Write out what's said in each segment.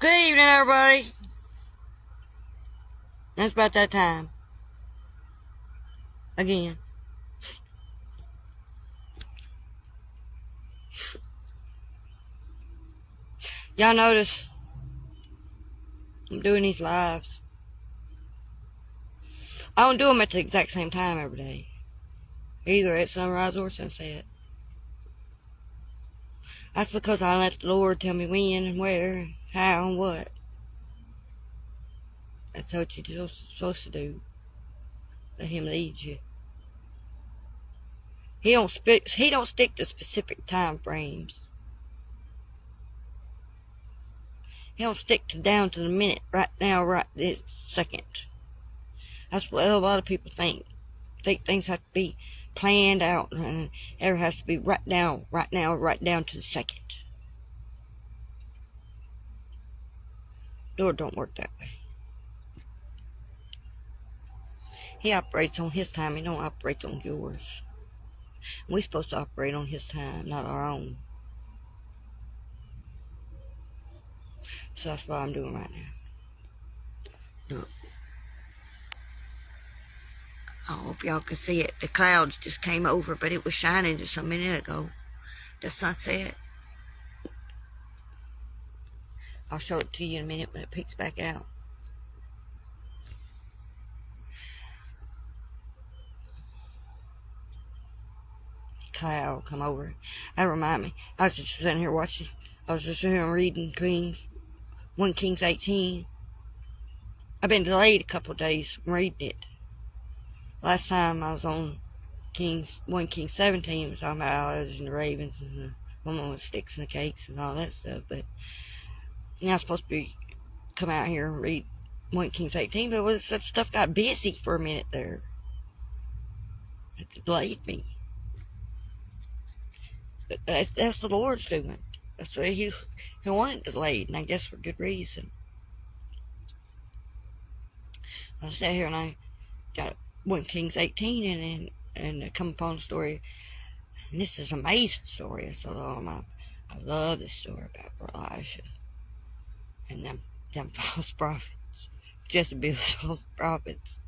Good evening, everybody. It's about that time. Again. Y'all notice I'm doing these lives. I don't do them at the exact same time every day. Either at sunrise or sunset. That's because I let the Lord tell me when and where, and how and what. That's what you're supposed to do. Let Him lead you. He don't stick to specific time frames. He don't stick down to the minute, right now, right this second. That's what a lot of people think. Think things have to be planned out, and it has to be right now, right down to the second. Lord don't work that way. He operates on His time. He don't operate on yours. We're supposed to operate on His time, not our own. So that's what I'm doing right now. Look. I don't know if y'all can see it. The clouds just came over, but it was shining just a minute ago. The sunset. I'll show it to you in a minute when it picks back out. Cloud come over. That remind me. I was just sitting here watching. I was just sitting here reading 1 Kings 18. I've been delayed a couple of days from reading it. Last time I was on 1 Kings 17, was talking about Elijah and the ravens and the woman with sticks and the cakes and all that stuff. But now I'm supposed to come out here and read 1 Kings 18, but that stuff got busy for a minute there. It delayed me. But that's the Lord's doing. That's what He wanted delayed, and I guess for good reason. I sat here and I got 1 Kings 18 and I come upon a story, and this is an amazing story. I thought, I love this story about Elijah and them false prophets, Jezebel's false prophets.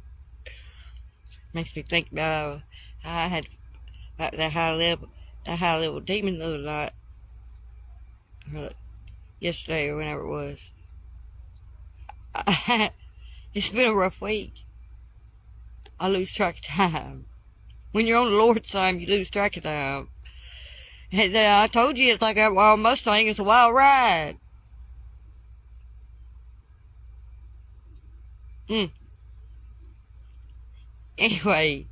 Makes me think about how I had that high level demon the other night, or yesterday or whenever it was. It's been a rough week. I lose track of time. When you're on the Lord's time, you lose track of time. And I told you it's like a wild Mustang. It's a wild ride. Anyway.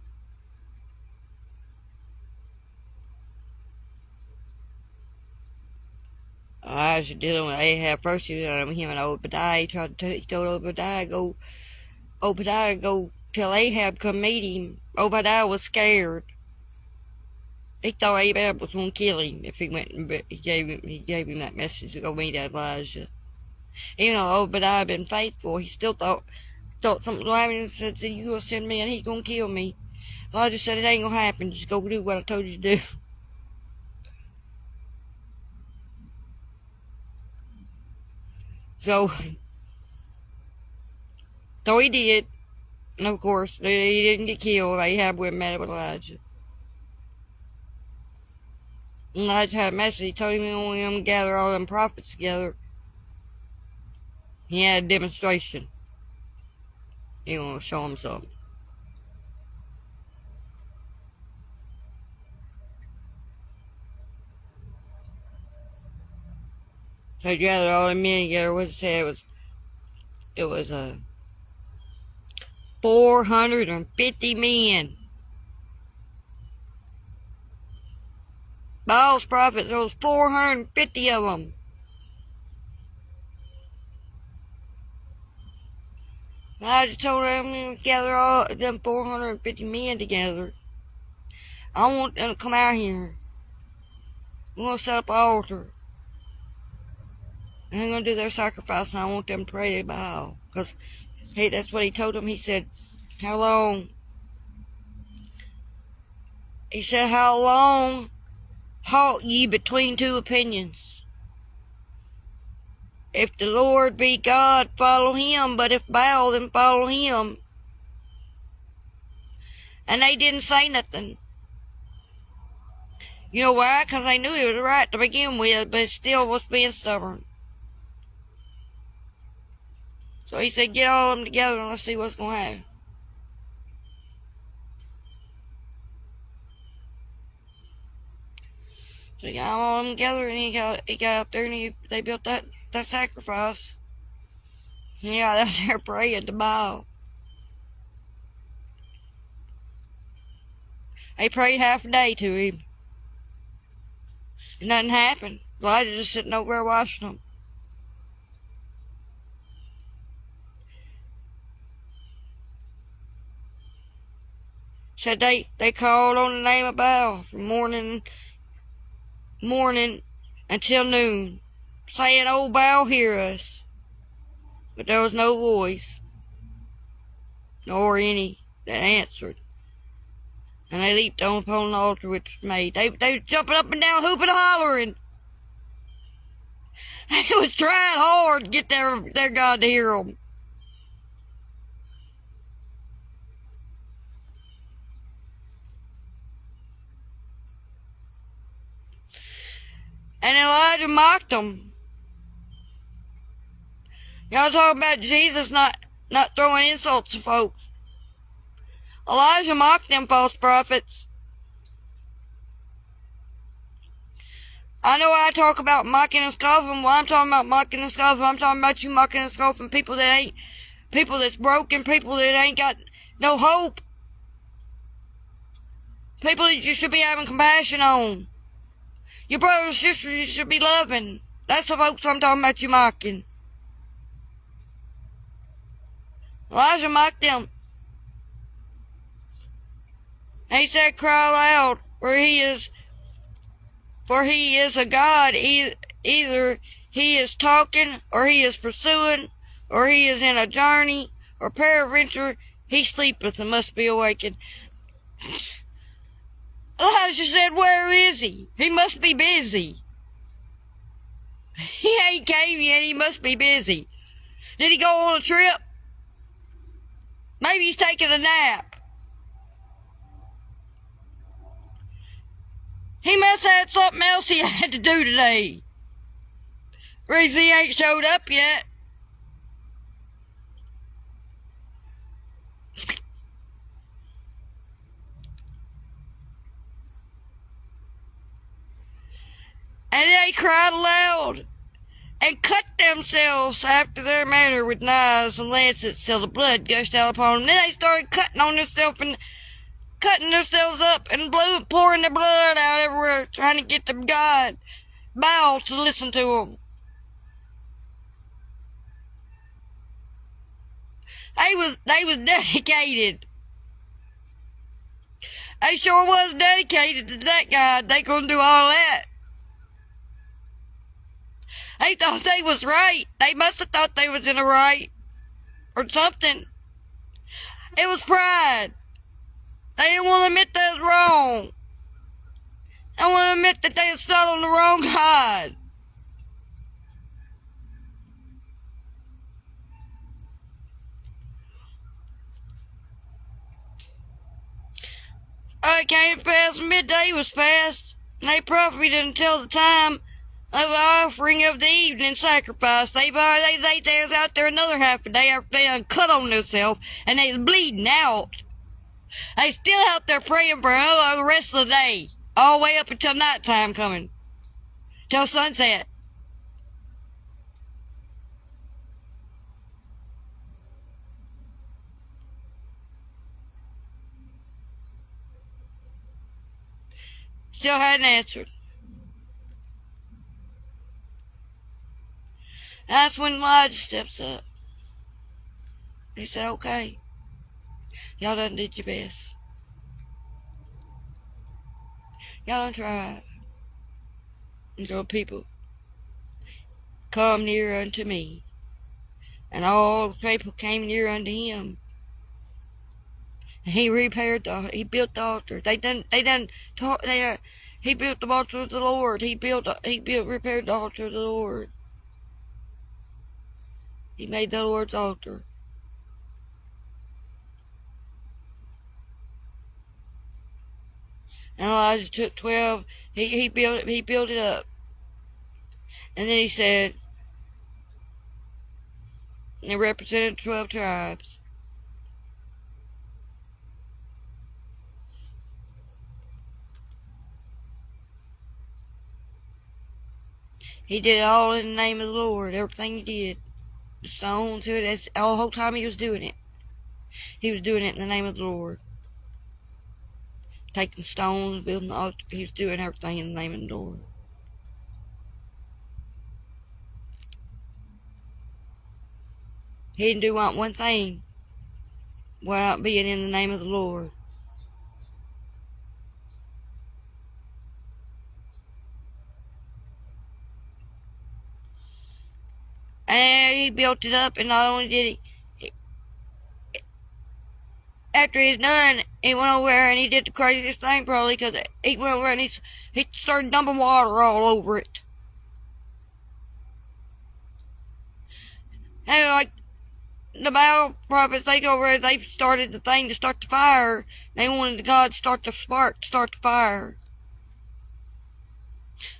I was dealing with Ahab first. Him and Obadiah. He told Obadiah go tell Ahab come meet him. Obadiah was scared. He thought Ahab was going to kill him if he went and he gave him that message to go meet Elijah. Even though Obadiah had been faithful, he still thought something was going to happen, and said, you going to send me and he's going to kill me. Elijah said, it ain't going to happen. Just go do what I told you to do. So he did. And of course, he didn't get killed. Ahab went mad with Elijah. Elijah had a message. He told him he wanted him to gather all them prophets together. He had a demonstration. He wanted to show them something. So he gathered all the men together. What it said it was 450 men. Baal's prophets, there was 450 of them. Elijah told them to gather all them 450 men together. I want them to come out here. We're going to set up an altar. And they're going to do their sacrifice, and I want them to pray to Baal. Because that's what he told them. He said, how long? He said, how long halt ye between two opinions? If the Lord be God, follow him, but if Baal, then follow him. And they didn't say nothing. You know why? Because they knew he was right to begin with, but still was being stubborn. So he said, get all of them together and let's see what's going to happen. So he got all of them together and he got up there and they built that sacrifice. And he got out there praying to Baal. They prayed half a day to him. And nothing happened. Elijah just sitting over there watching them. Said they called on the name of Baal from morning until noon, saying, "Oh, Baal, hear us." But there was no voice, nor any that answered. And they leaped on upon the altar which was made. They was jumping up and down, hooping and hollering. They was trying hard to get their God to hear them. And Elijah mocked them. Y'all talking about Jesus not throwing insults to folks. Elijah mocked them false prophets. I know I talk about mocking and scoffing. Well, I'm talking about mocking and scoffing. I'm talking about you mocking and scoffing people that's broken, people that ain't got no hope. People that you should be having compassion on. Your brothers and sisters you should be loving. That's the folks I'm talking about you mocking. Elijah mocked them. And he said, cry aloud, for he is a God. Either he is talking, or he is pursuing, or he is in a journey, or peradventure he sleepeth and must be awakened. Elijah said, where is he? He must be busy. He ain't came yet, he must be busy. Did he go on a trip? Maybe he's taking a nap. He must have had something else he had to do today. Reason he ain't showed up yet. And they cried aloud and cut themselves after their manner with knives and lancets till the blood gushed out upon them. Then they started cutting on themselves and cutting themselves up and pouring their blood out everywhere, trying to get the God, Baal, to listen to them. They was dedicated. They sure was dedicated to that God. They gonna do all that. They thought they was right. They must have thought they was in the right. Or something. It was pride. They didn't want to admit they was wrong. They didn't want to admit that they was following the wrong God. It came past midday was past, and they profited until the time of the offering of the evening sacrifice. They was out there another half a day after they done cut on themselves, and they was bleeding out. They still out there praying for the rest of the day, all the way up until nighttime coming, till sunset. Still hadn't answered. That's when Elijah steps up. He said, okay, y'all done did your best. Y'all done tried. And so people, come near unto me. And all the people came near unto him. And he he built the altar. He built the altar of the Lord. He repaired the altar of the Lord. He made the Lord's altar. And Elijah took 12. He built it up. And then he said, it represented 12 tribes. He did it all in the name of the Lord. Everything he did. The stones, that's all the whole time he was doing it. He was doing it in the name of the Lord. Taking stones, building the altar. He was doing everything in the name of the Lord. He didn't do one thing without being in the name of the Lord. And he built it up, and not only did he, after he's done, he went over there and he did the craziest thing probably, because he went over and he started dumping water all over it. And like the Baal prophets, they go over there, they started the thing to start the fire. They wanted God to start the spark, to start the fire.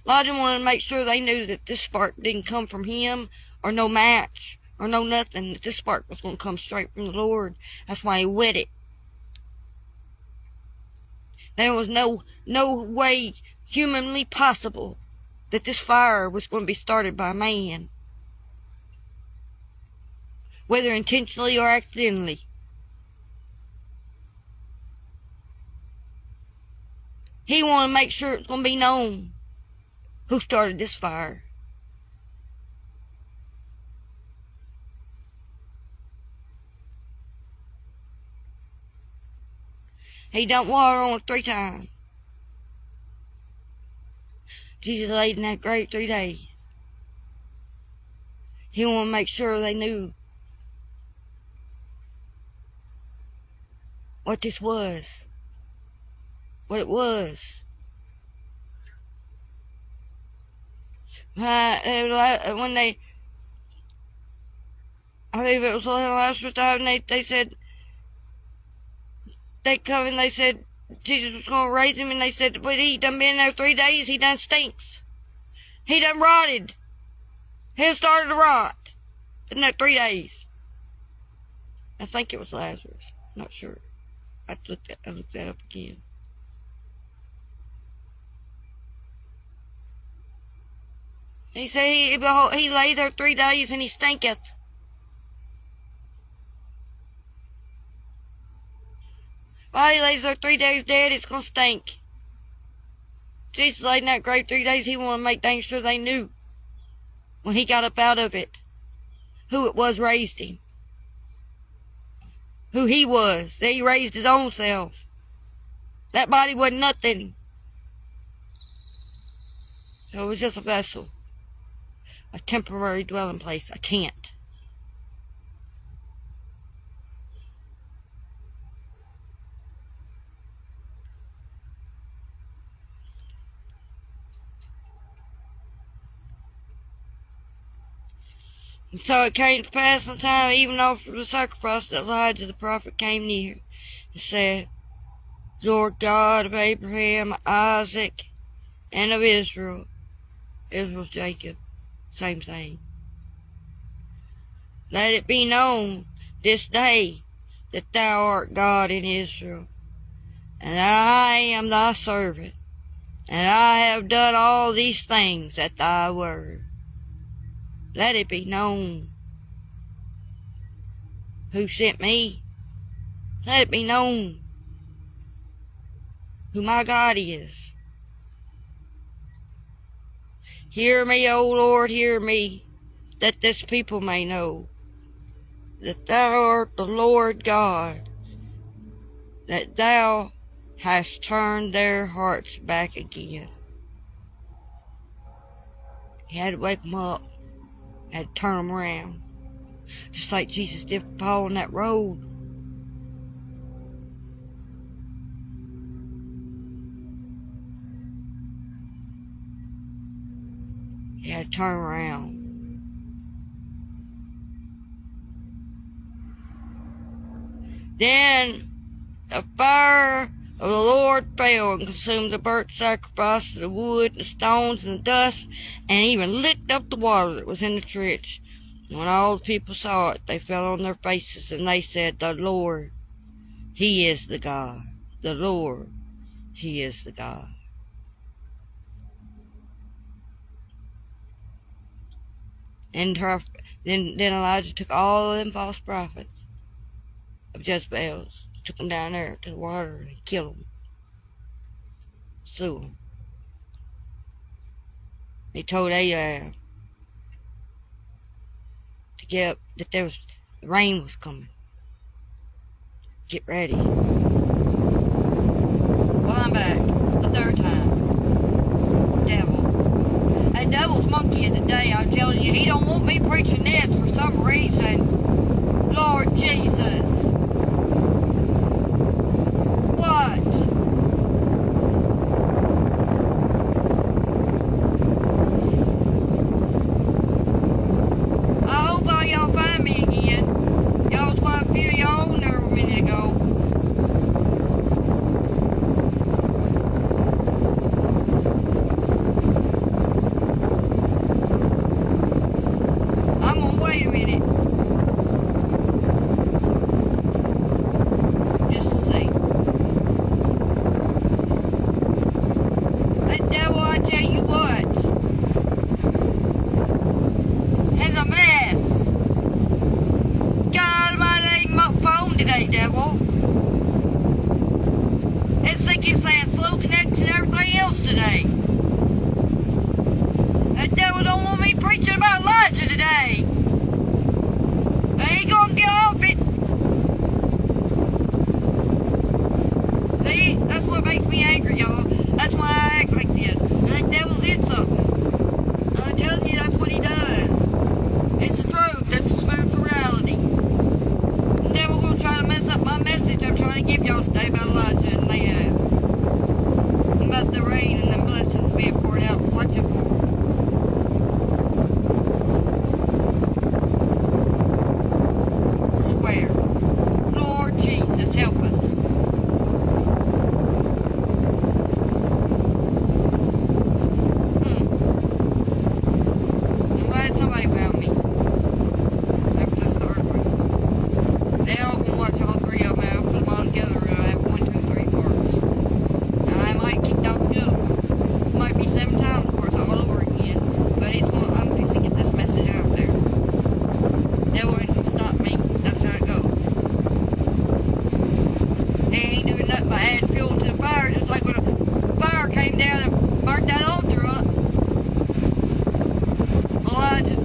Elijah wanted to make sure they knew that this spark didn't come from him or no match or no nothing, that this spark was going to come straight from the Lord. That's why he wet it. There was no way humanly possible that this fire was going to be started by man, whether intentionally or accidentally. He wanted to make sure it's going to be known who started this fire. He dumped water on it 3 times. Jesus laid in that grave 3 days. He wanted to make sure they knew what this was, what it was. When I believe it was the last time they said, they come and they said Jesus was going to raise him, and they said, but he done been there 3 days, he done stinks. He done rotted. He started to rot in that 3 days. I think it was Lazarus. Not sure. I looked that up again. He said he lay there 3 days and he stinketh. While he lays there 3 days dead, it's going to stink. Jesus laid in that grave 3 days. He wanted to make dang sure they knew when he got up out of it who it was raised him. Who he was. That he raised his own self. That body wasn't nothing. So it was just a vessel. A temporary dwelling place. A tent. And so it came to pass sometime, even after the sacrifice, that Elijah the prophet came near and said, Lord God of Abraham, Isaac, and of Israel. Israel's Jacob. Same thing. Let it be known this day that thou art God in Israel, and I am thy servant, and I have done all these things at thy word. Let it be known who sent me. Let it be known who my God is. Hear me, O Lord, hear me, that this people may know that thou art the Lord God, that thou hast turned their hearts back again. He had to wake them up. Had to turn them around. Just like Jesus did for Paul on that road. He had to turn around. Then the fire of the Lord fell and consumed the burnt sacrifice, the wood, the stones, and the dust, and even licked up the water that was in the trench. And when all the people saw it, they fell on their faces, and they said, "The Lord, He is the God. The Lord, He is the God." And then Elijah took all of them false prophets of Jezebel, took them down there to the water and killed them, slew them. He told Ahab to get up, that the rain was coming. Get ready. Well, I'm back the third time. Devil. That devil's monkey of the day, I'm telling you, he don't want me preaching this for some reason. Lord Jesus. What? I hope all y'all find me again. Y'all was quite a few of y'all on there a minute ago. I'm gonna wait a minute. Just to see. That devil, I tell you what, has a mess. God Almighty, ain't my phone today, devil. This thing keeps saying slow connection and everything else today. That devil don't want me preaching about Elijah today. He ain't gonna get off it. See, that's what makes me angry, y'all. That's why I act like this. That devil's in something. I'm telling you, that's what he does. It's the truth. That's the spiritual reality. The devil gonna try to mess up my message I'm trying to give y'all today about Elijah and Ahab. About the rain and the blessings being poured out. Watch it for them. Swear. Lord Jesus, help us. I'm glad somebody found me. After the start. They all gonna watch all three of them and I'll put them all together and I'll have 1, 2, 3 parts. And I might kick off another one. It might be 7 times, of course, all over again. But I'm fixing to get this message out there. Devil ain't gonna stop me. That's how it goes. They ain't doing nothing but adding fuel to the fire, just like when a fire came down and burnt that altar up. Elijah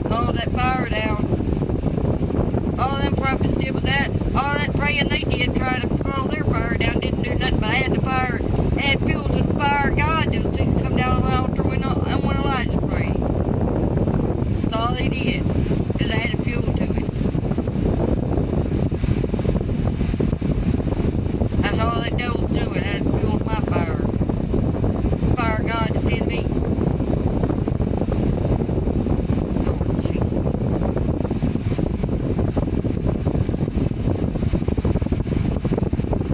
called that fire down. All them prophets did was that. All that praying they did trying to call their fire down didn't do nothing but add the fire, add fuel to the fire God did, so it could come down on the altar when Elijah prayed. That's all they did, is add fuel to it. That's all that devil's doing, add fuel to my fire. The fire God is in me. Lord Jesus.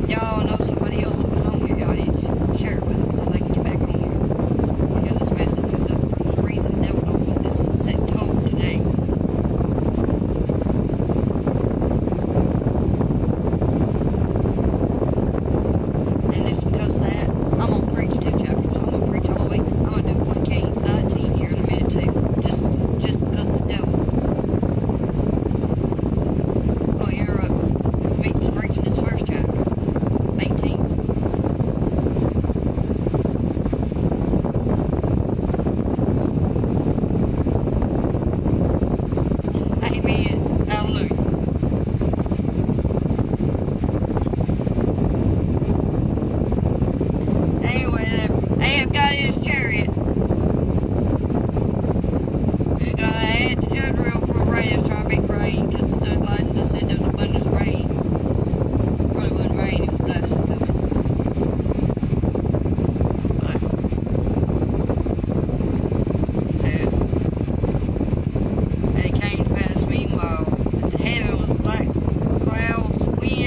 Y'all know somebody else that was on here. Y'all need to share it with them so they can get back on here. Hear this message because for some reason the devil don't want this set told today. And it's because of that. I'm gonna preach 2 chapters. I'm gonna preach all the way. I'm gonna do 1 Kings 19 here in a minute too. Just because of the devil. Oh, you're me preaching this first chapter. 18. Amen. Hallelujah. Anyway, Ahab got in his chariot. He got ahead to Jezebel for rain, trying to beat rain, because the Elijah said there was abundance of rain. Really wasn't rain, it was blessing coming. But he said, and it came to pass meanwhile that the heaven was black clouds, wind,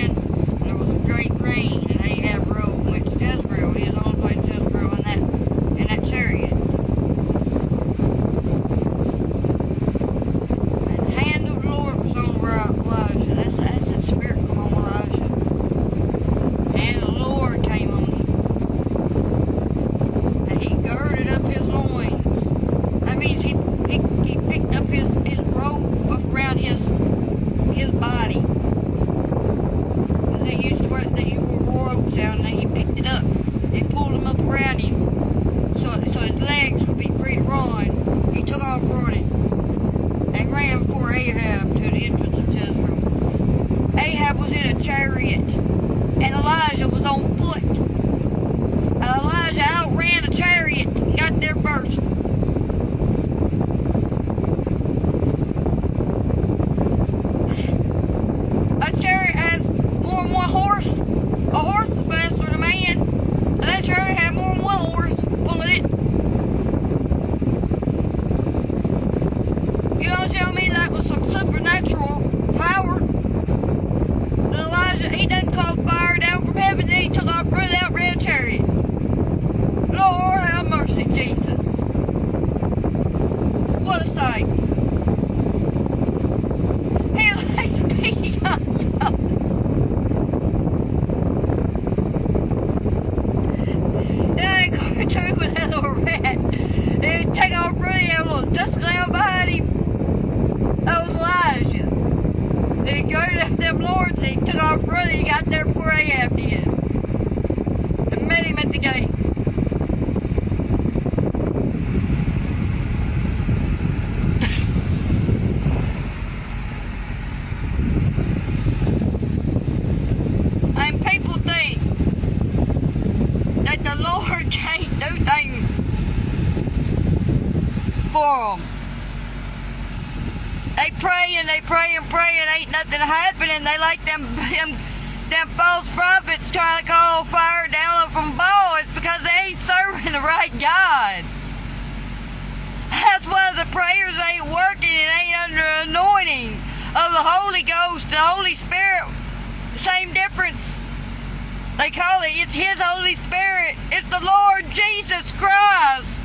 for them. They pray and pray, and ain't nothing happening. They like them false prophets trying to call fire down from above. It's because they ain't serving the right God. That's why the prayers ain't working and ain't under anointing of the Holy Ghost, the Holy Spirit. Same difference. They call it, it's His Holy Spirit. It's the Lord Jesus Christ.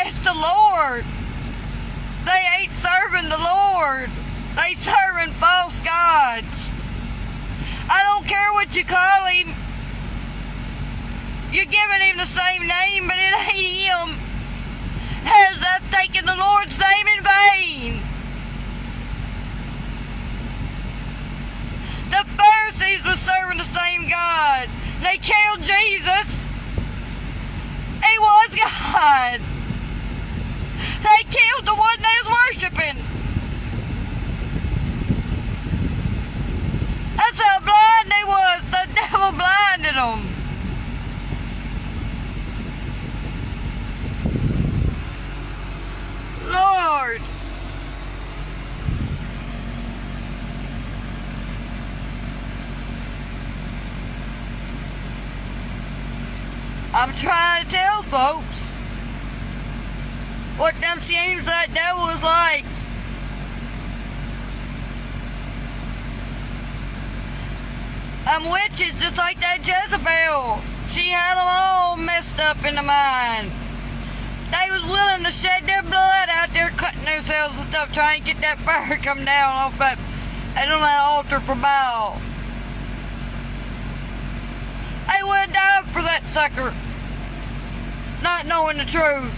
It's the Lord. They ain't serving the Lord. They serving false gods. I don't care what you call Him. You're giving Him the same name, but it ain't Him. That's taking the Lord's name in vain. The Pharisees were serving the same God. They killed Jesus. He was God. They killed the one they was worshiping. That's how blind they was. The devil blinded them. Lord. I'm trying to tell folks what them seems that devil is like. Witches just like that Jezebel. She had them all messed up in the mind. They was willing to shed their blood out there, cutting themselves and stuff, trying to get that fire to come down off that, on that altar for Baal. They would have died for that sucker, not knowing the truth.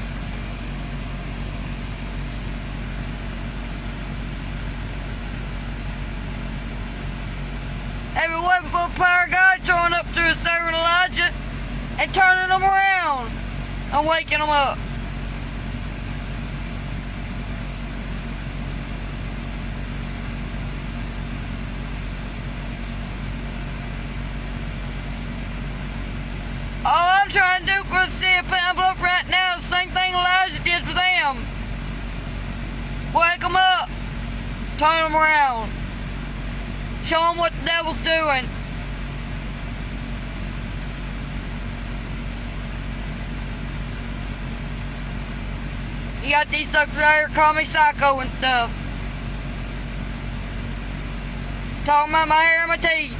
If it wasn't for the power of God showing up through His servant Elijah and turning them around and waking them up. All I'm trying to do for the city of Pamela right now is the same thing Elijah did for them. Wake them up. Turn them around. Show them what the devil's doing. You got these suckers out here call me psycho and stuff. Talking about my hair and my teeth.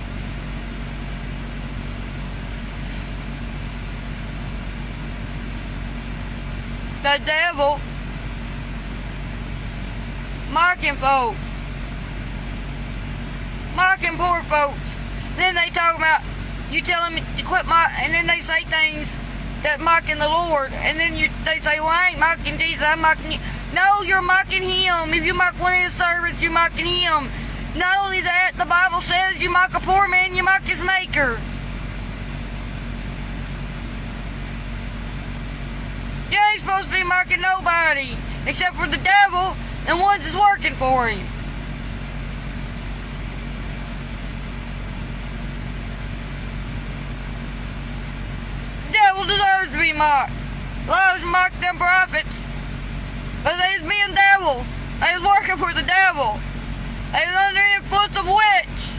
The devil mocking folks. Mocking poor folks. Then they talk about, you tell them to quit and then they say things that mocking the Lord, and then they say, well, I ain't mocking Jesus, I'm mocking you. No, you're mocking Him. If you mock one of His servants, you're mocking Him. Not only that, the Bible says you mock a poor man, you mock his maker. You ain't supposed to be mocking nobody, except for the devil and ones that's working for him. The devil deserves to be mocked. Elijah mocked them prophets, but they was being devils. They was working for the devil. They was under the influence of witch.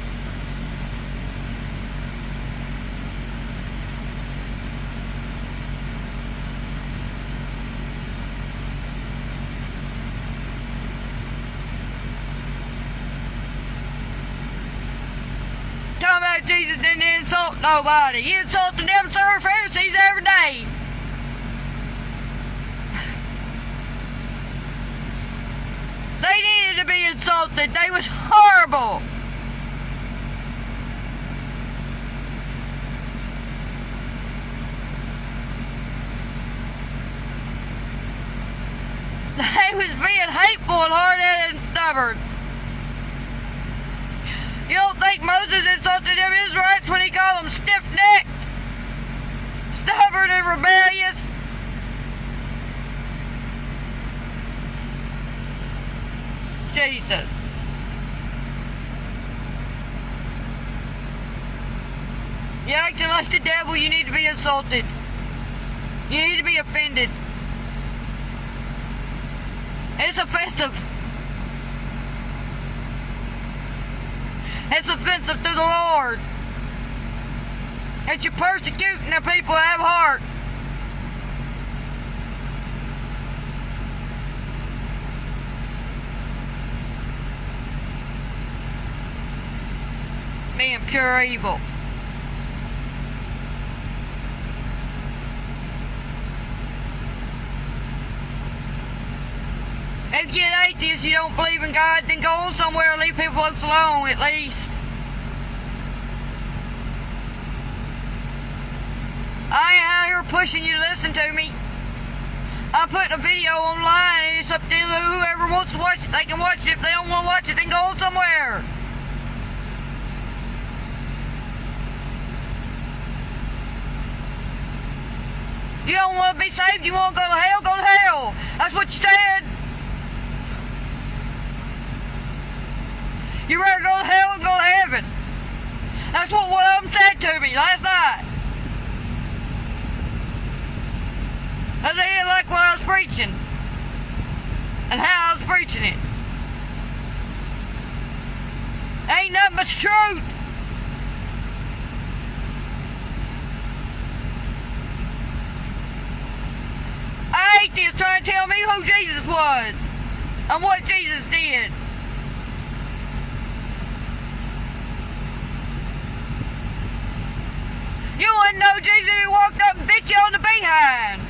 Talking about Jesus didn't insult nobody. He insulted them Pharisees every day. They needed to be insulted. They was horrible. They was being hateful and hard-headed and stubborn. You don't think Moses insulted them Israelites when he called them stiff-necked, stubborn and rebellious? Jesus. You're acting like the devil, you need to be insulted. You need to be offended. It's offensive. It's offensive to the Lord that you're persecuting the people that have heart. Being pure evil. If you're an atheist, you don't believe in God, then go on somewhere and leave people folks alone at least. I ain't out here pushing you to listen to me. I'm putting a video online and it's up to whoever wants to watch it. They can watch it. If they don't want to watch it, then go on somewhere. You don't want to be saved, you want to go to hell, go to hell. That's what you said. You rather go to hell and go to heaven. That's what one of them said to me last night. They didn't like what I was preaching and how I was preaching it. Ain't nothing but truth. Atheists trying to tell me who Jesus was and what Jesus did. You wouldn't know Jesus if he walked up and bit you on the behind.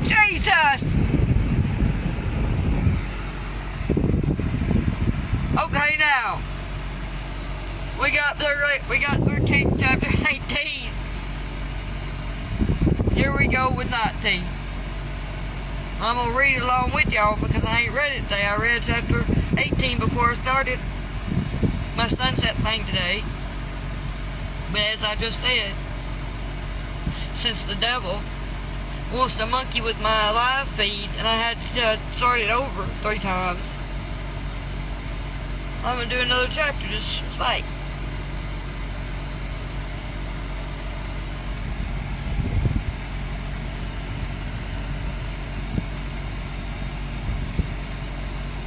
Jesus! Okay, now we got through King chapter 18. Here we go with 19. I'm gonna read it along with y'all because I ain't read it today. I read chapter 18 before I started my sunset thing today. But as I just said, since the devil wants to monkey with my live feed and I had to start it over 3 times, I'm going to do another chapter just to spite.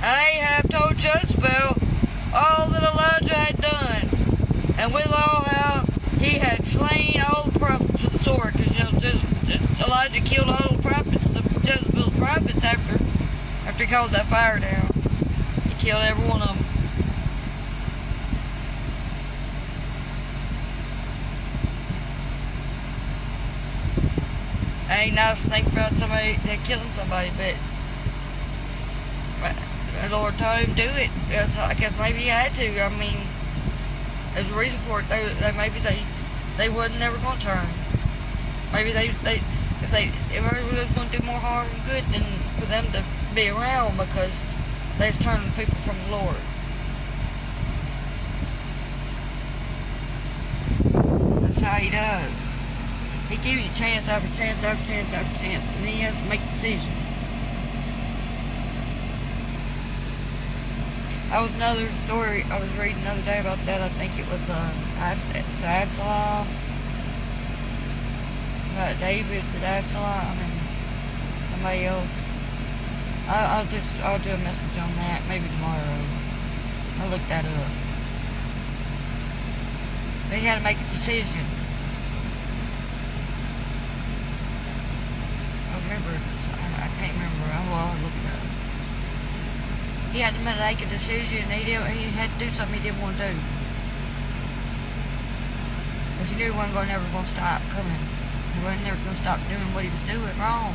Ahab told Jezebel all that Elijah had done, and withal how he had slain all the prophets with the sword, because Elijah killed all the prophets, Jezebel's prophets, after he called that fire down. He killed every one of them. Ain't nice to think about somebody killing somebody, but the Lord told him to do it. I guess maybe he had to. I mean, there's a reason for it. Maybe they wasn't never going to turn. Maybe if it was going to do more harm than good than for them to be around, because they was turning people from the Lord. That's how he does. He gives you chance after chance after chance after chance, and then he has to make a decision. That was another story I was reading the other day about that. I think it was Absalom. About David with Absalom and somebody else. I'll do a message on that maybe tomorrow. I'll look that up. But he had to make a decision. I can't remember. I'll look it up. He had to make a decision. He had to do something he didn't want to do. Because he knew he wasn't never going to stop coming. He wasn't never going to stop doing what he was doing wrong.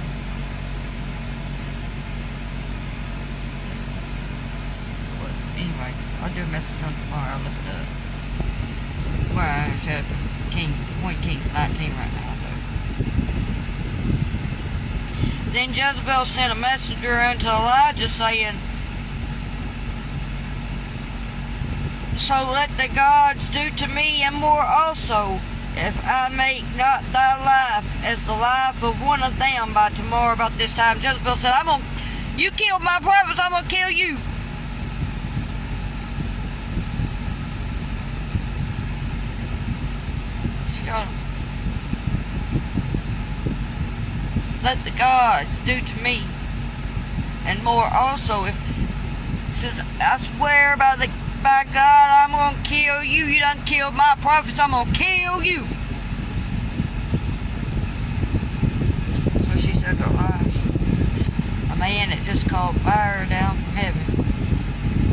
But anyway, I'll do a message on tomorrow. I'll look it up. Well, I should have 1 Kings 19 right now. Then Jezebel sent a messenger unto Elijah, saying, So let the gods do to me and more also, if I make not thy life as the life of one of them by tomorrow about this time. Jezebel said, you killed my prophets, I'm going to kill you. let the gods do to me, and more also. If it says, I swear by God, I'm gonna kill you. You done killed my prophets. I'm gonna kill you. So she said to Elijah, a man that just called fire down from heaven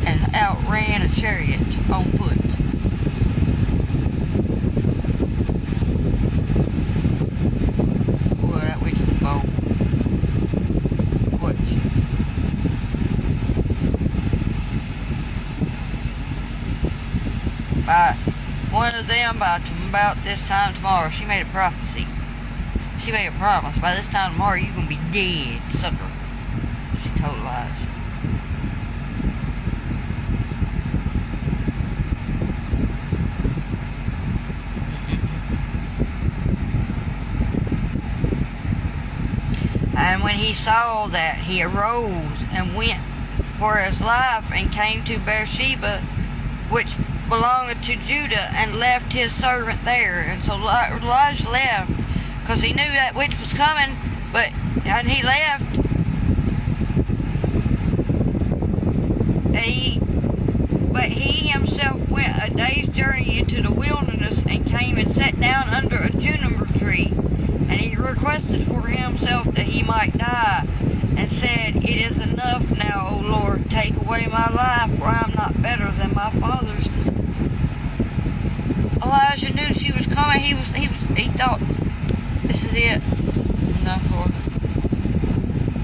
and outran a chariot on foot. Boy, that witch was bold. Watch. By one of them, by about this time tomorrow, she made a prophecy. She made a promise. By this time tomorrow, you're going to be dead, sucker. She told Elijah. And when he saw that, he arose and went for his life and came to Beersheba, which belonged to Judah, and left his servant there. And so Elijah left, because he knew that witch was coming, and he left. But he himself went a day's journey into the wilderness, and came and sat down under a juniper tree. And he requested for himself that he might die, and said, It is enough now, O Lord, take away my life, for I am not better than my fathers. Elijah knew she was coming. He thought, this is it. I'm done for.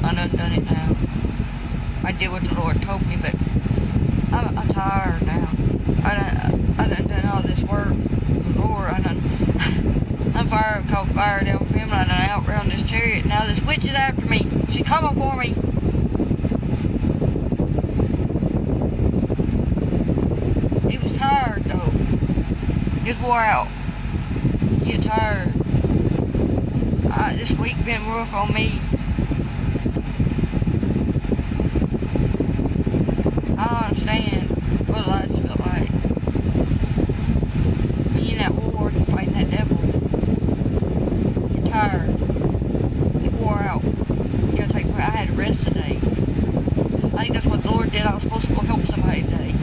I done it now. I did what the Lord told me, but I'm tired now. I done all this work. Lord, I'm called fire down from him, and I done outrun this chariot. Now this witch is after me. She's coming for me. He was tired though. He was wore out. You're tired. This week been rough on me. I understand what Elijah felt like. When you're in that war, you're fighting that devil. You're tired. You wore out. You gotta take some. I had to rest today. I think that's what the Lord did. I was supposed to go help somebody today.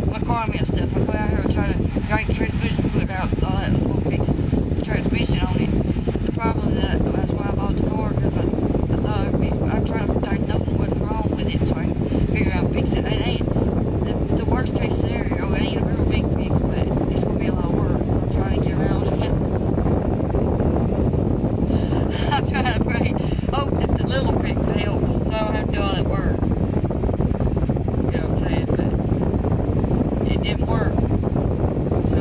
My car messed up. I come out here and try to drink the transmission fluid out. Thought I was going to fix the transmission on it. The problem is that's why I bought the car, because I thought I'm trying to diagnose what's wrong with it so I can figure out fix it. It ain't the worst case scenario. It ain't a real big fix, but it's going to be a lot of work. I'm trying to get around it. I'm trying to pray, hope that the little fix helps, so I don't have to do all that work. You know what I'm saying? But it didn't work. So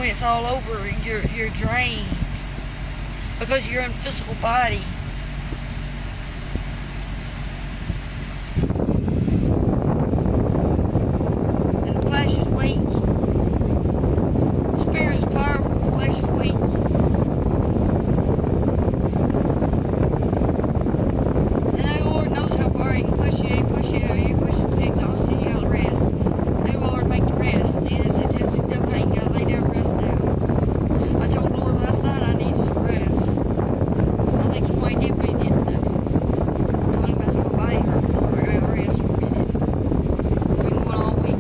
when it's all over, you're drained because you're in physical body. And the flesh is weak. The spirit is powerful, the flesh is weak. And the Lord knows how far He can push you. He push you to exhaustion, you gotta rest. The Lord make you rest. It's okay, you gotta lay down and rest now. I told the Lord last night I needed some rest. I think it's what He did when He did that. I told Him I said my body hurts, Lord, I gotta rest for a minute. I've been going all week.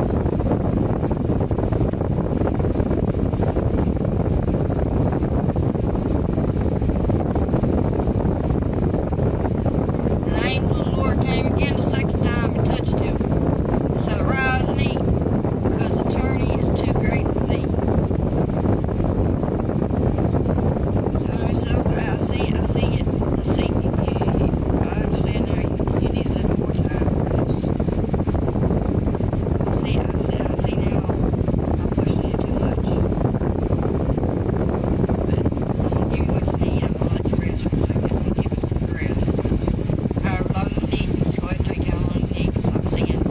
And the angel of the Lord came again the second time and touched him. He said, arise and eat, because the journey is too great for thee. So I said, okay, I see it. I understand now. You need a little more time for this. I see now. I'm pushing you too much. But I'm going to give you what you need. I'm going to let you rest for a second. I'm going to give you the rest. However long you need, just go ahead and take how long you need, because I'm seeing.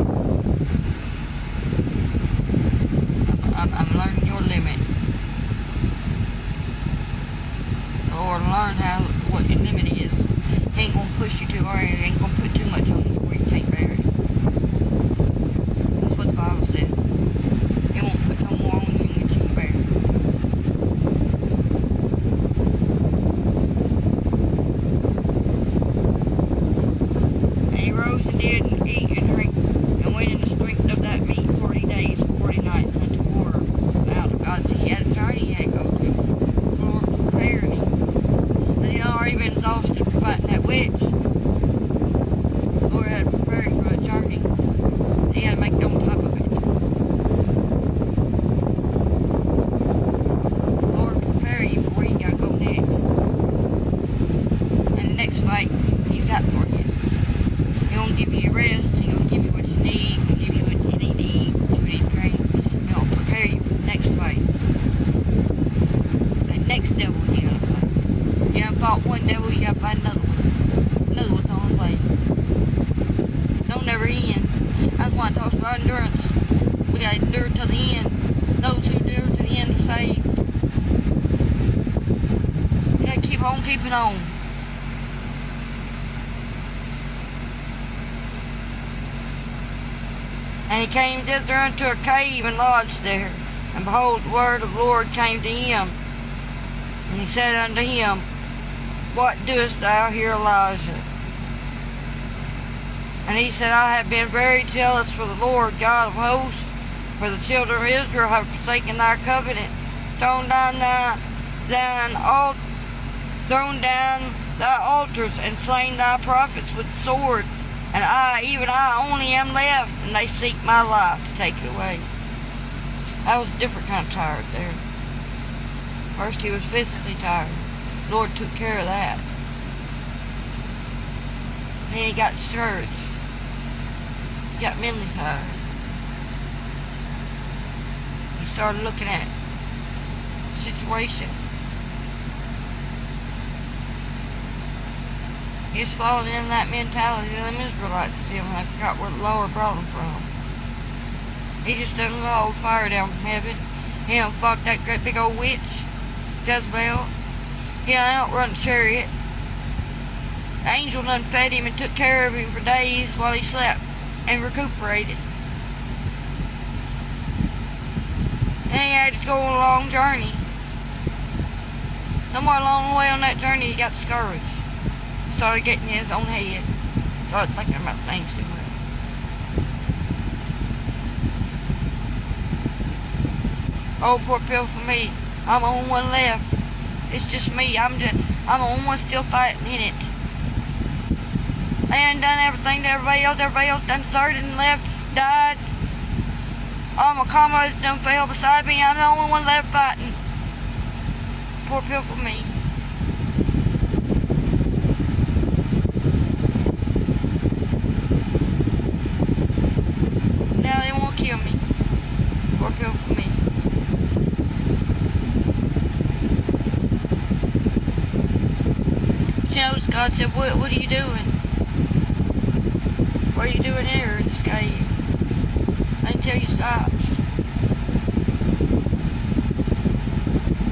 I'm learning your limit. Lord, learn what your limit is. He ain't gonna push you too hard. He ain't gonna put too much on you where you can't bear it. That's what the Bible says. He won't put no more on you than you can bear. And he rose and did and eat and drink and went in the strength of that meat 40 days and 40 nights unto war out of God. See, he had a journey he had to go through. The Lord was preparing him. And he'd already been exhausted from fighting that witch. The Lord had to prepare him for a journey. He had to make it on top of it. The Lord will prepare you for where you gotta go next. And the next fight He's got for you. He gonna give you your rest. He gonna give you what you need. He gonna give you what you need to eat, what you need to drink. He gonna prepare you for the next fight. That next devil you gotta fight. You haven't fought one devil, you gotta fight another one. Another one's on the way. Don't never end. That's why it talks about endurance. We gotta endure till the end. Those who endure to the end are saved. You gotta keep on keeping on. And he came thither unto a cave and lodged there. And behold, the word of the Lord came to him. And he said unto him, what doest thou here, Elijah? And he said, I have been very jealous for the Lord God of hosts, for the children of Israel have forsaken thy covenant, thrown down thy altars, and slain thy prophets with the sword. And I, even I only am left, and they seek my life to take it away. That was a different kind of tired there. First he was physically tired. The Lord took care of that. And then he got discouraged. He got mentally tired. He started looking at the situation. He was falling in that mentality of them Israelites with him, and they forgot where the Lord brought them from. He just done a little old fire down from heaven. He done fought that great big old witch, Jezebel. He done outrun the chariot. The angel done fed him and took care of him for days while he slept and recuperated. And he had to go on a long journey. Somewhere along the way on that journey he got discouraged. Started getting in his own head. Started thinking about things too much. Oh, poor pill for me. I'm the only one left. It's just me. I'm the only one still fighting in it. They ain't done everything to everybody else. Everybody else done deserted and left, died. All my comrades done fell beside me. I'm the only one left fighting. Poor pill for me. Now they won't kill me. Poor pill for me. God said, what are you doing? What are you doing here in this cave? I didn't tell you to stop.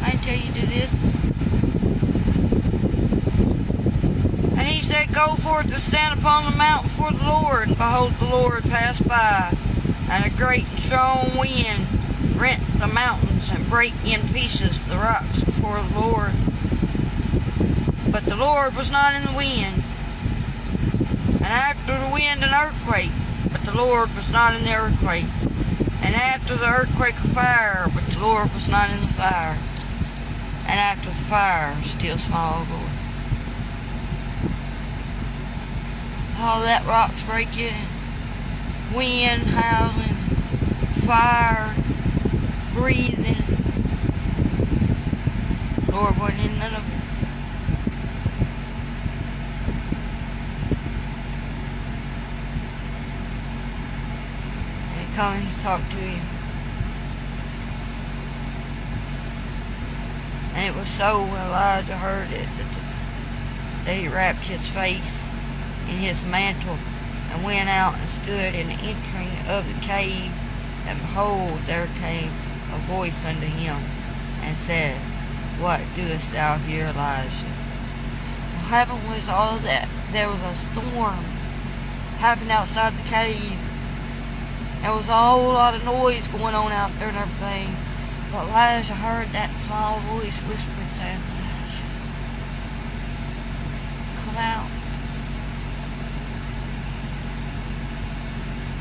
I didn't tell you to do this. And he said, go forth to stand upon the mountain before the Lord. And behold, the Lord passed by, and a great and strong wind rent the mountains and brake in pieces the rocks before the Lord. But the Lord was not in the wind. And after the wind an earthquake, but the Lord was not in the earthquake. And after the earthquake a fire, but the Lord was not in the fire. And after the fire a still small voice. All that rock's breaking, wind howling, fire, breathing. Lord wasn't in none of it. And he come and he talked to him. And it was so when Elijah heard it that he wrapped his face in his mantle, and went out and stood in the entering of the cave. And behold, there came a voice unto him, and said, What doest thou here, Elijah? What happened was all that there was a storm happening outside the cave. There was a whole lot of noise going on out there and everything. But Elijah heard that small voice whispering, saying, Elijah, come out.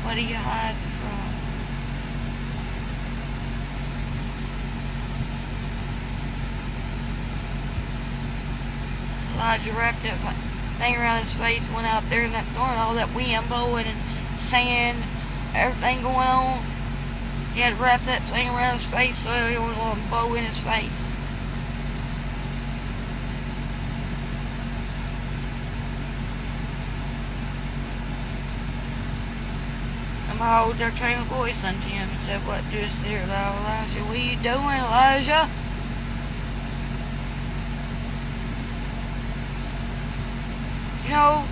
What are you hiding from? Elijah wrapped that thing around his face, went out there in that storm, all that wind blowing and sand, everything going on. He had to wrap that thing around his face so it wouldn't blow in his face. And behold, there came a voice unto him and said, What doest thou, Elijah? What are you doing, Elijah? You know,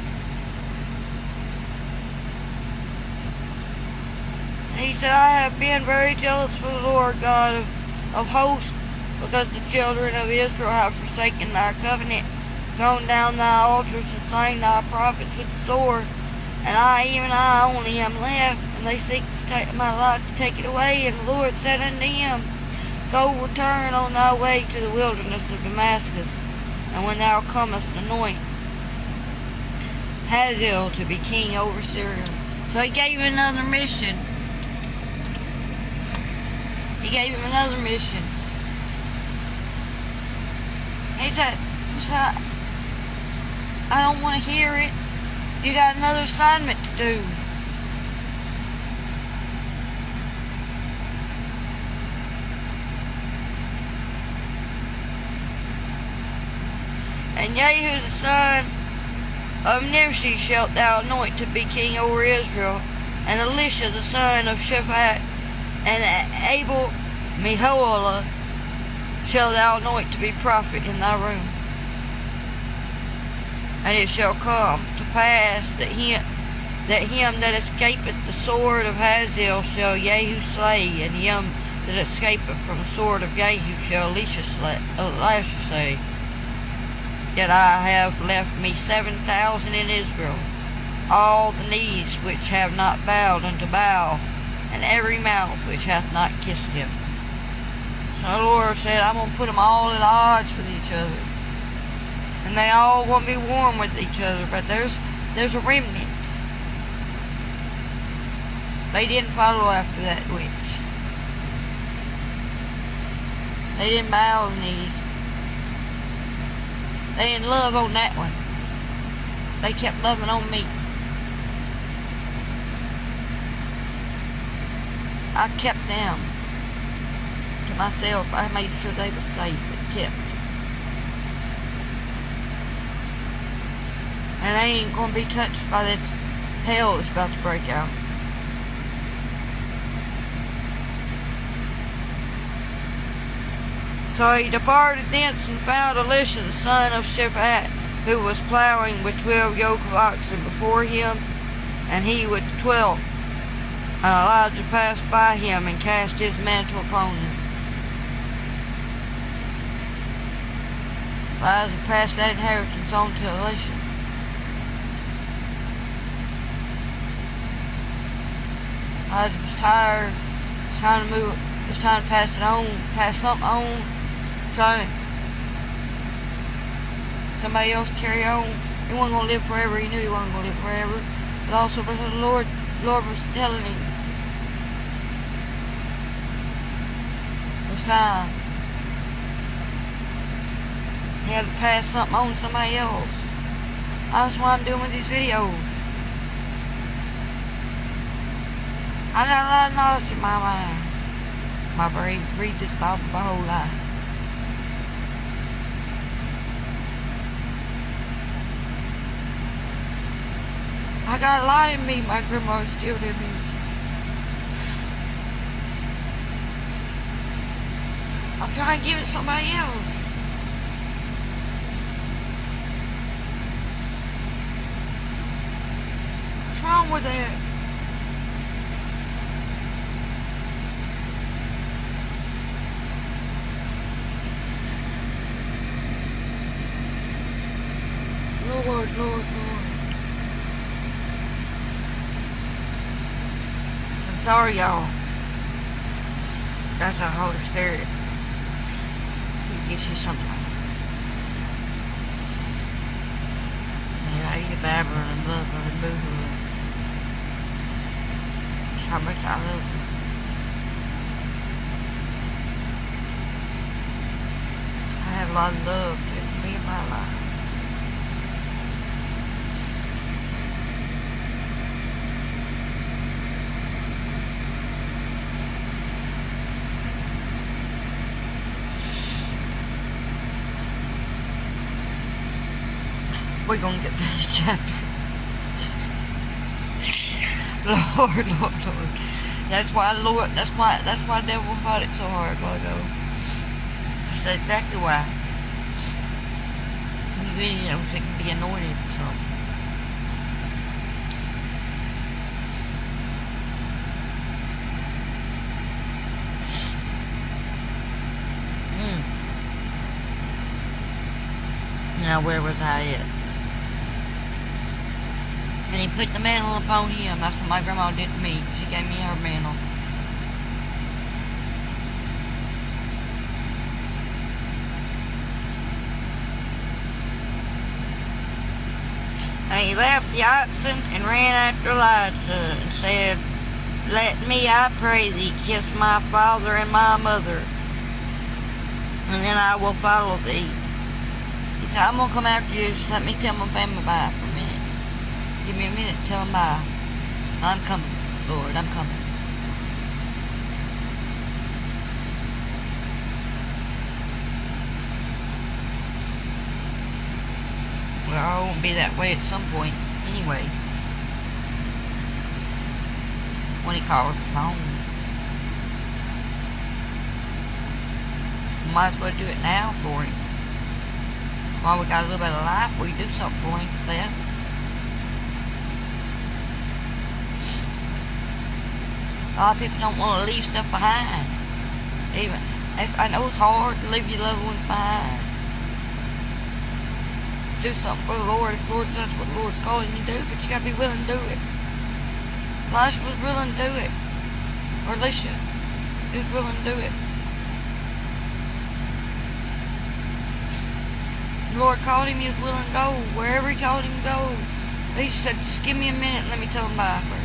and he said, I have been very jealous for the Lord God of hosts, because the children of Israel have forsaken thy covenant, thrown down thy altars, and slain thy prophets with the sword. And I, even I only, am left, and they seek to take my life to take it away. And the Lord said unto him, Go, return on thy way to the wilderness of Damascus, and when thou comest, anoint Hazael to be king over Syria. So he gave him another mission. He gave him another mission. He said, I don't want to hear it. You got another assignment to do. And Jehu the son of Nimshi shalt thou anoint to be king over Israel, and Elisha the son of Shaphat, and Abel Meholah shalt thou anoint to be prophet in thy room. And it shall come to pass that him that escapeth the sword of Hazael shall Jehu slay, and him that escapeth from the sword of Jehu shall Elisha slay. Yet I have left me 7,000 in Israel, all the knees which have not bowed unto Baal, and every mouth which hath not kissed him. So the Lord said, I'm going to put them all at odds with each other. And they all want to be warm with each other, but there's a remnant. They didn't follow after that witch. They didn't bow the knee. They didn't love on that one. They kept loving on me. I kept them to myself. I made sure they were safe and kept. And they ain't going to be touched by this hell that's about to break out. So he departed thence and found Elisha the son of Shaphat, who was plowing with 12 yoke of oxen before him, and he with the 12. And Elijah passed by him and cast his mantle upon him. Elijah passed that inheritance on to Elisha. Elijah was tired, was trying to move, was trying to pass it on, pass something on, trying to somebody else carry on. He wasn't going to live forever. He knew he wasn't going to live forever. But also because the Lord was telling him it was time. He had to pass something on to somebody else. That's what I'm doing with these videos. I got a lot of knowledge in my mind. My brain read this Bible my whole life. I got a lot in me my grandma instilled in me. I'm trying to give it to somebody else. What's wrong with that? Lord, Lord, Lord. I'm sorry, y'all. That's the Holy Spirit. He gives you something. Yeah, I eat a babber and love her and boo-hoo. That's how much I love her. I have a lot of love given me in my life. We're gonna get through this chapter. Lord, Lord, Lord. That's why the devil fought it so hard, Lord. That's exactly why. You really know it can be anointed, so. Now where was I at? And he put the mantle upon him. That's what my grandma did to me. She gave me her mantle. And he left the oxen and ran after Elijah and said, "Let me, I pray thee, kiss my father and my mother, and then I will follow thee." He said, "I'm going to come after you. Just let me tell my family bye for a minute. Give me a minute to tell them bye. I'm coming, Lord, I'm coming." Well, I won't be that way at some point anyway. When he calls us home. Might as well do it now for him. While we got a little bit of life, we do something for him then. A lot of people don't want to leave stuff behind. Even, I know it's hard to leave your loved ones behind. Do something for the Lord if that's what the Lord's calling you to do, but you got to be willing to do it. Elisha was willing to do it. Or Elisha, he was willing to do it. The Lord called him, he was willing to go. Wherever he called him to go. Elisha said, "Just give me a minute and let me tell him bye first."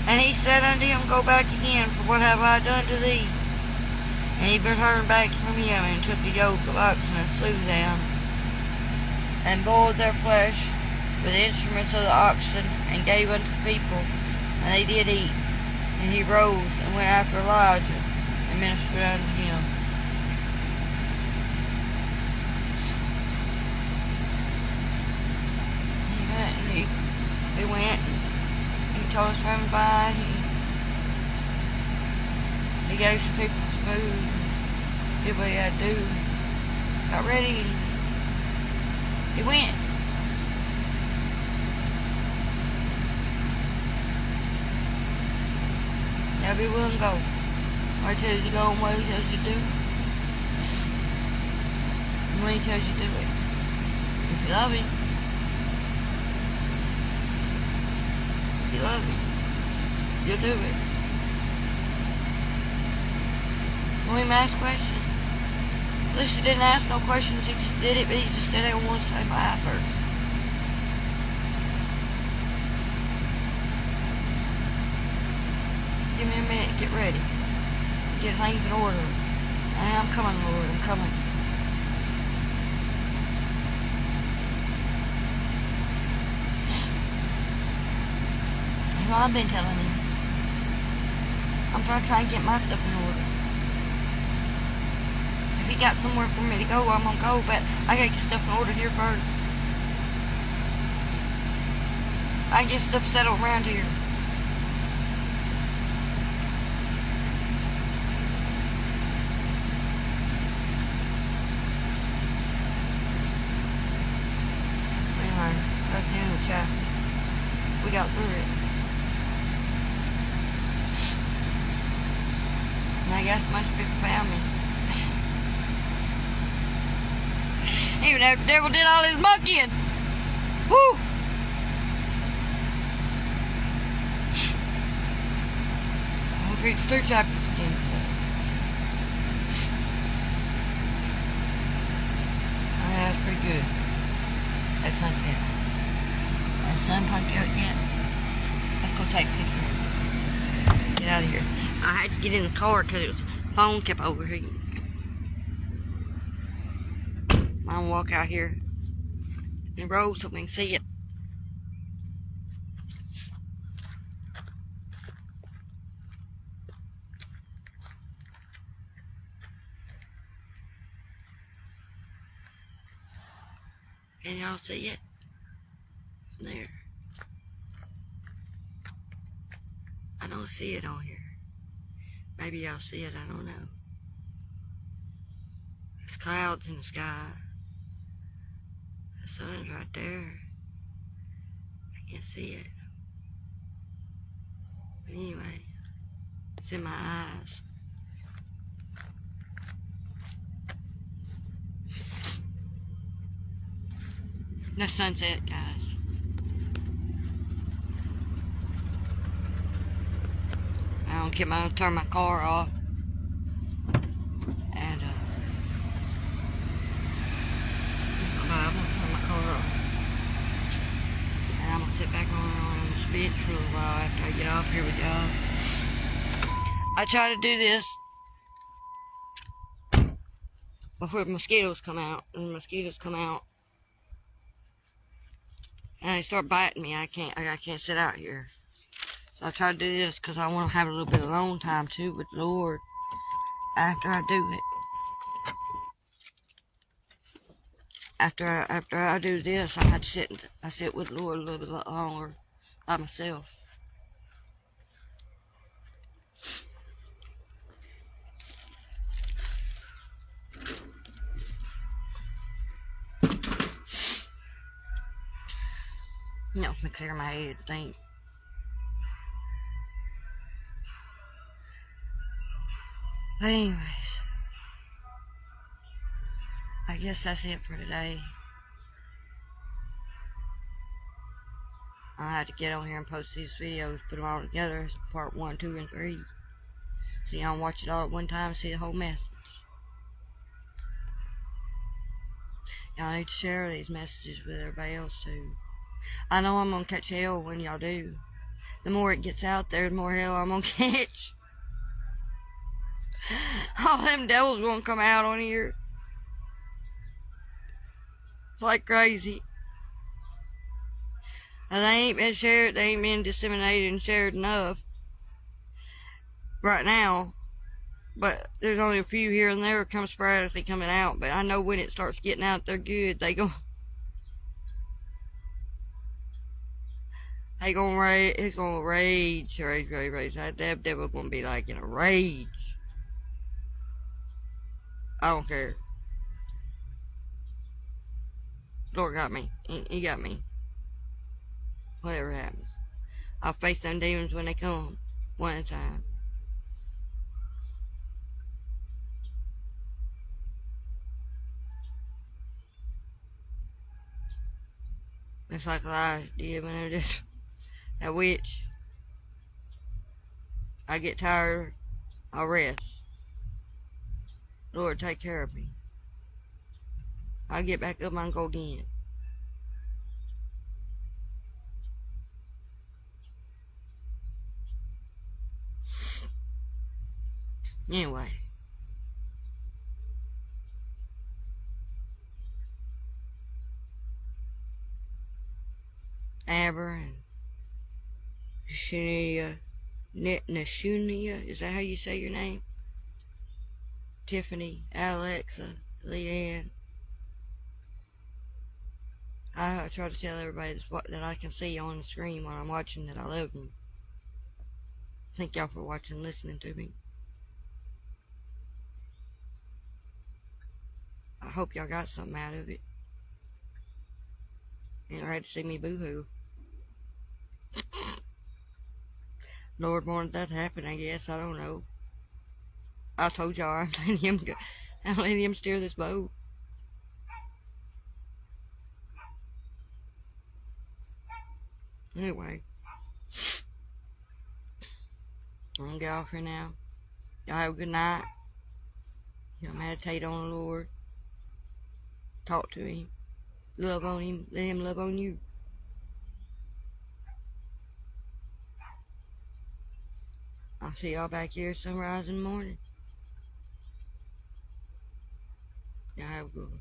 And he said unto him, "Go back again, for what have I done to thee?" And he returned back from him, and took a yoke of oxen, and slew them, and boiled their flesh with the instruments of the oxen, and gave unto the people, and they did eat. And he rose, and went after Elijah, and ministered unto him. He went, and told us from by. He gave some people food. Did what he had to do. Got ready. He went. Now be willing to go. Where he tells you to go and what he tells you to do. And when he tells you to do it. If you love him. If you love him. You'll do it. Don't even ask questions. At least you didn't ask no questions. He just did it, but he just said I want to say bye first. Give me a minute, get ready. Get things in order. And I'm coming, Lord, I'm coming. You know, I've been telling him. I'm trying to get my stuff in order. If he got somewhere for me to go, I'm gonna go, but I gotta get stuff in order here first. I get stuff settled around here. Anyway, that's the end of the chapter. We got through it. And I guess a bunch of people found me. Even after the devil did all his monkeying. Woo! I'm gonna preach 2 chapters again today. Oh, yeah, that's pretty good. That sun's good. That sun punk out yet? Let's go take pictures. Get out of here. I had to get in the car because the phone kept overheating. I'm gonna walk out here in the road so we can see it. Can y'all see it? There. I don't see it on here. Maybe y'all see it, I don't know. There's clouds in the sky. The sun's right there. I can't see it. But anyway, it's in my eyes. The sunset, guys. I'm gonna turn my car off. And I'm gonna turn my car off. And I'm gonna sit back on this bench for a while after I get off here with y'all. I try to do this before the mosquitoes come out. And the mosquitoes come out and they start biting me. I can't sit out here. So I try to do this because I want to have a little bit of alone time too with the Lord after I do it. After I do this, I have to sit with the Lord a little bit longer by myself. You know, let me clear my head, I think. But anyways, I guess that's it for today. I had to get on here and post these videos, put them all together, part 1, 2, and 3. So y'all can watch it all at one time and see the whole message. Y'all need to share these messages with everybody else too. I know I'm gonna catch hell when y'all do. The more it gets out there, the more hell I'm gonna catch. All them devils gonna come out on here like crazy. And they ain't been shared, they ain't been disseminated and shared enough right now. But there's only a few here and there come sporadically coming out. But I know when it starts getting out, they're good. He's gonna rage. That devil gonna be like in a rage. I don't care. Lord got me. He got me. Whatever happens, I'll face them demons when they come, one at a time. It's like I did when I just that witch. I get tired. I'll rest. Lord, take care of me. I'll get back up and go again. Anyway, Amber and Shunia, Nashunia, is that how you say your name? Tiffany, Alexa, Leanne. I try to tell everybody that I can see on the screen when I'm watching that I love them. Thank y'all for watching and listening to me. I hope y'all got something out of it. And I had to see me boo-hoo. Lord wanted that to happen, I guess. I don't know. I told y'all I'm letting him steer this boat. Anyway, I'm gonna get off here now. Y'all have a good night. Y'all meditate on the Lord. Talk to him. Love on him. Let him love on you. I'll see y'all back here sunrise in the morning. Y'all have a good one.